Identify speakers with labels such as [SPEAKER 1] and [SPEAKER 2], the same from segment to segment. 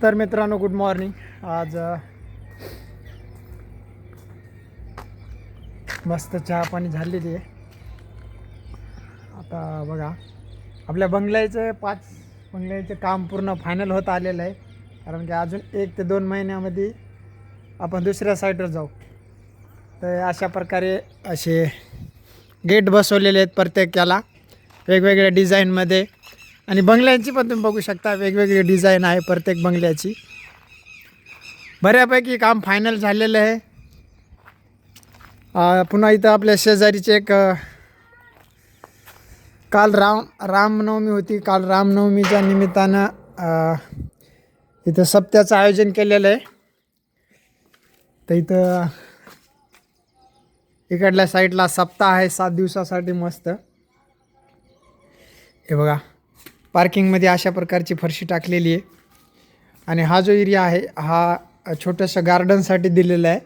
[SPEAKER 1] तर मित्रांनो, good morning. आज मस्त चहा पाणी झालेली आहे. आता बघा, आपल्या बंगल्याचं 5 बंगल्याचं काम पूर्ण फायनल होत आलेलं आहे. कारण की अजून 1 ते 2 महिन्यामध्ये आपण दुसऱ्या साईडवर जाऊ. तर अशा प्रकारे असे गेट बसवलेले आहेत प्रत्येकाला वेगवेगळ्या डिझाईनमध्ये. आणि बंगल्यांची पण तुम्ही बघू शकता, वेगवेगळी डिझाईन आहे प्रत्येक बंगल्याची. बऱ्यापैकी काम फायनल झालेलं आहे. पुन्हा इथं आपल्या शेजारीचे एक काल रामनवमी होती. काल रामनवमीच्या निमित्तानं इथं सप्त्याचं आयोजन केलेलं आहे. तर इथं इकडल्या साईडला सप्ताह आहे 7 दिवसासाठी मस्त. हे बघा, पार्किंगमध्ये अशा प्रकारची फरशी टाकलेली आहे. आणि हा जो एरिया आहे हा छोट्याशा गार्डनसाठी दिलेला आहे.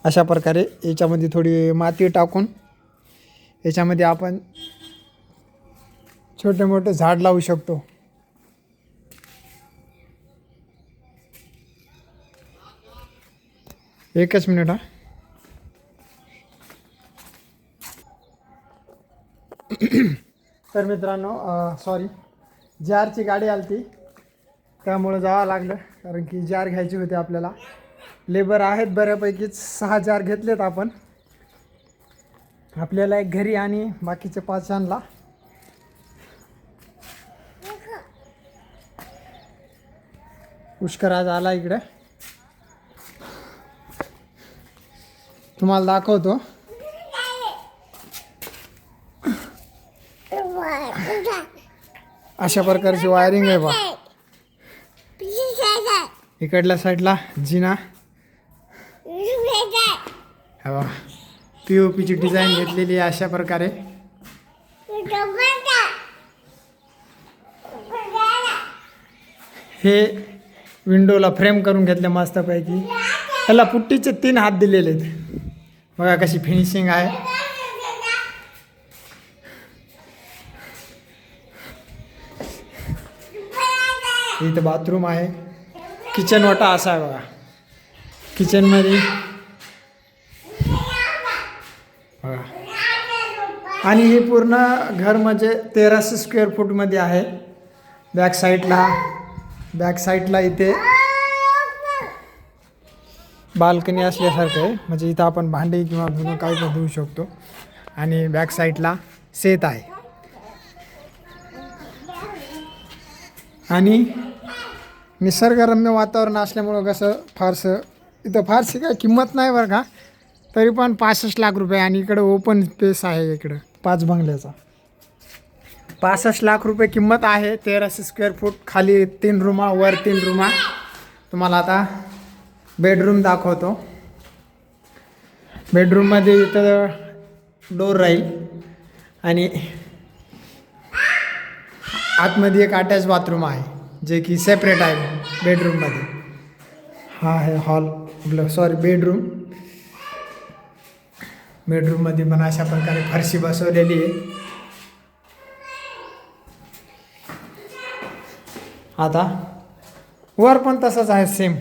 [SPEAKER 1] अशा प्रकारे याच्यामध्ये थोडी माती टाकून याच्यामध्ये आपण छोटे मोठे झाड लावू शकतो. एकच मिनिट हा. तर मित्रांनो, सॉरी, जारची गाडी आली ती, त्यामुळं जावं लागलं. कारण की जार घ्यायची होती आपल्याला. लेबर आहेत बऱ्यापैकीच, 6 जार घेतलेत आपण. आपल्याला एक घरी आणि बाकीचे 5 आणला. पुष्कर आज आला इकडे, तुम्हाला दाखवतो. अशा प्रकारची वायरिंग आहे बा. इकडल्या साईडला जिना, हा बा, POPची डिझाईन घेतलेली आहे अशा प्रकारे. हे विंडोला फ्रेम करून घेतले मस्तपैकी. त्याला पुट्टीचे 3 हात दिलेले आहेत. बघा कशी फिनिशिंग आहे. इथं बाथरूम आहे. किचन वाटा असा आहे बघा. किचनमध्ये बघा. आणि हे पूर्ण घर म्हणजे 1300 स्क्वेअर फूटमध्ये आहे. बॅक साईडला इथे बाल्कनी असल्यासारखं आहे. म्हणजे इथं आपण भांडी किंवा धुणं काही पण धुवू शकतो. आणि बॅक साईडला शेत आहे. आणि निसर्गरम्य वातावरण असल्यामुळं कसं इथं फारशी काय किंमत नाही बरं का. तरी पण 65 लाख रुपये. आणि इकडं ओपन स्पेस आहे इकडं 5 बंगल्याचा. 65 लाख रुपये किंमत आहे. 1300 स्क्वेअर फूट. खाली 3 रूमा, वर 3 रूमा. तुम्हाला आता बेडरूम दाखवतो. बेडरूममध्ये इथं डोर राहील. आणि आतमध्ये एक अटॅच बाथरूम आहे, जे की सेपरेट आहे बेडरूममध्ये. हा आहे हॉल, सॉरी बेडरूम. बेडरूममध्ये पण अशा प्रकारे फरशी बसवलेली आहे. आता वर पण तसंच आहे सेम.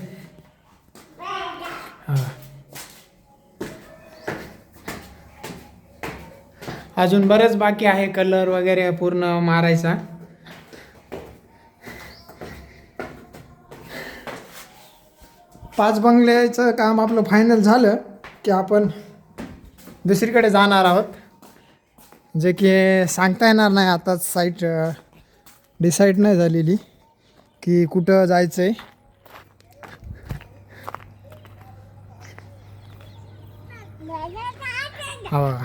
[SPEAKER 1] अजून बरेच बाकी आहे कलर वगैरे पूर्ण मारायचा. पाच बंगल्याचं काम आपलं फायनल झालं की आपण दुसरीकडे जाणार आहोत. जे की सांगता येणार नाही आताच. साईट डिसाईड नाही झालेली की कुठं जायचं आहे. हा,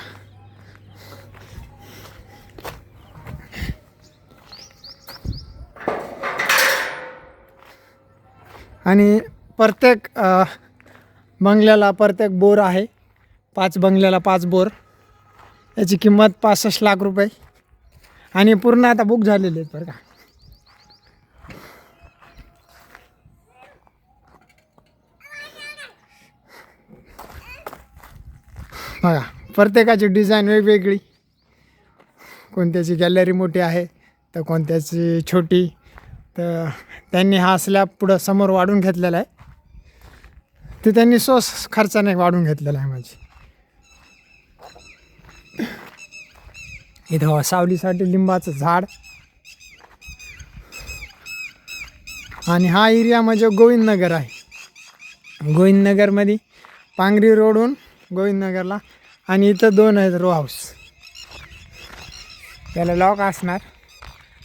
[SPEAKER 1] आणि प्रत्येक बंगल्याला प्रत्येक बोर आहे. 5 बंगल्याला 5 बोर. याची किंमत 65 लाख रुपये. आणि पूर्ण आता बुक झालेले आहेत बरं का. बघा, प्रत्येकाची डिझाईन वेगवेगळी. कोणत्याची गॅलरी मोठी आहे, तर कोणत्याची छोटी, तर त्यांनी हा स्लॅब पुढं समोर वाढून घेतलेला आहे. ते त्यांनी खर्चाने वाढून घेतलेला आहे माझी. इथं सावलीसाठी लिंबाचं झाड. आणि हा एरिया म्हणजे गोविंदनगर आहे. गोविंदनगरमध्ये पांगरी रोडहून गोविंदनगरला. आणि इथं 2 आहेत रो हाऊस. त्याला लॉक असणार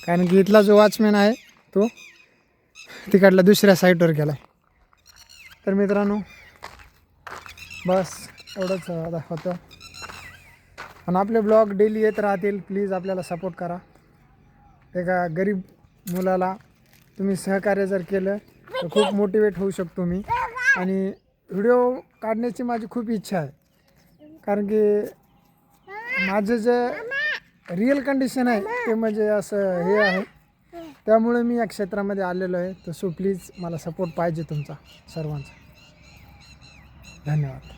[SPEAKER 1] कारण की इथला जो वॉचमॅन आहे तो तिकडला दुसऱ्या साईडवर गेला आहे. तर मित्रांनो बस एवढंच दाखवतं. आणि आपले ब्लॉग डेली येत राहतील. प्लीज आपल्याला सपोर्ट करा. एका गरीब मुलाला तुम्ही सहकार्य जर केलं तर खूप मोटिवेट होऊ शकतो मी. आणि व्हिडिओ काढण्याची माझी खूप इच्छा आहे कारण की माझं जे रिअल कंडिशन आहे ते म्हणजे असं हे आहे. त्यामुळे मी या क्षेत्रामध्ये आलेलो आहे. तर सो प्लीज मला सपोर्ट पाहिजे तुमचा सर्वांचा. धन्यवाद.